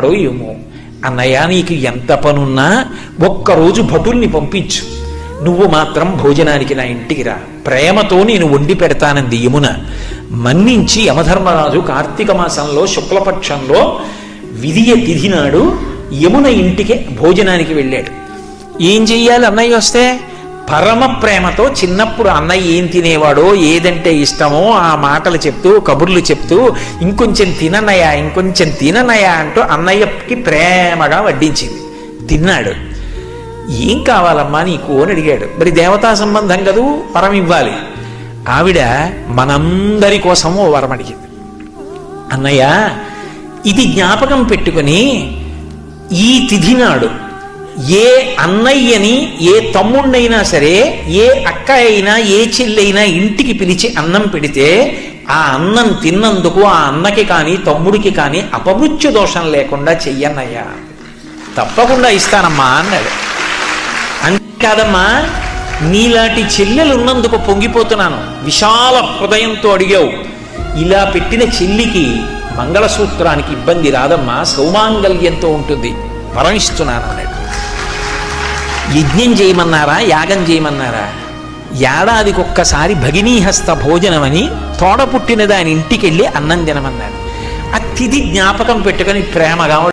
ఏమో. అన్నయ్య, నీకు ఎంత పనున్నా ఒక్కరోజు భటుల్ని పంపించు, నువ్వు మాత్రం భోజనానికి నా ఇంటికి రా, ప్రేమతో నేను వండి పెడతానంది యమున. మన్నించి యమధర్మరాజు కార్తీక మాసంలో శుక్లపక్షంలో విధియ తిథి నాడు యమున ఇంటికి భోజనానికి వెళ్ళాడు. ఏం చెయ్యాలి అన్నయ్య వస్తే? పరమ ప్రేమతో చిన్నప్పుడు అన్నయ్య ఏం తినేవాడో, ఏదంటే ఇష్టమో ఆ మాటలు చెప్తూ, కబుర్లు చెప్తూ, ఇంకొంచెం తిననయా, ఇంకొంచెం తిననయా అంటూ అన్నయ్యకి ప్రేమగా వడ్డించింది. తిన్నాడు. ఏం కావాలమ్మా నీకు అని అడిగాడు. మరి దేవతా సంబంధం కదూ, వరం ఇవ్వాలి. ఆవిడ మనందరి కోసము వరం అడిగింది. అన్నయ్య, ఇది జ్ఞాపకం పెట్టుకుని ఈ తిథి నాడు ఏ అన్నయ్యని, ఏ తమ్ముణ్ణైనా సరే, ఏ అక్క అయినా, ఏ చెల్లైనా ఇంటికి పిలిచి అన్నం పెడితే ఆ అన్నం తిన్నందుకు ఆ అన్నకి కానీ తమ్ముడికి కానీ అపమృత్యు దోషం లేకుండా చెయ్యన్నయ్యా. తప్పకుండా ఇస్తానమ్మా అన్నాడు. అంతేకాదమ్మా, నీలాంటి చెల్లెలు ఉన్నందుకు పొంగిపోతున్నాను. విశాల హృదయంతో అడిగావు. ఇలా పెట్టిన చెల్లికి మంగళసూత్రానికి ఇబ్బంది రాదమ్మా, సౌమాంగల్యంతో ఉంటుంది, వరమిస్తున్నాను అన్నాడు. యజ్ఞం చేయమన్నారా, యాగం చేయమన్నారా? ఏడాదికొక్కసారి భగినీహస్త భోజనమని తోడ పుట్టిన దాని ఇంటికి వెళ్ళి అన్నం తినమన్నాడు. ఆ తిథి జ్ఞాపకం పెట్టుకొని ప్రేమగా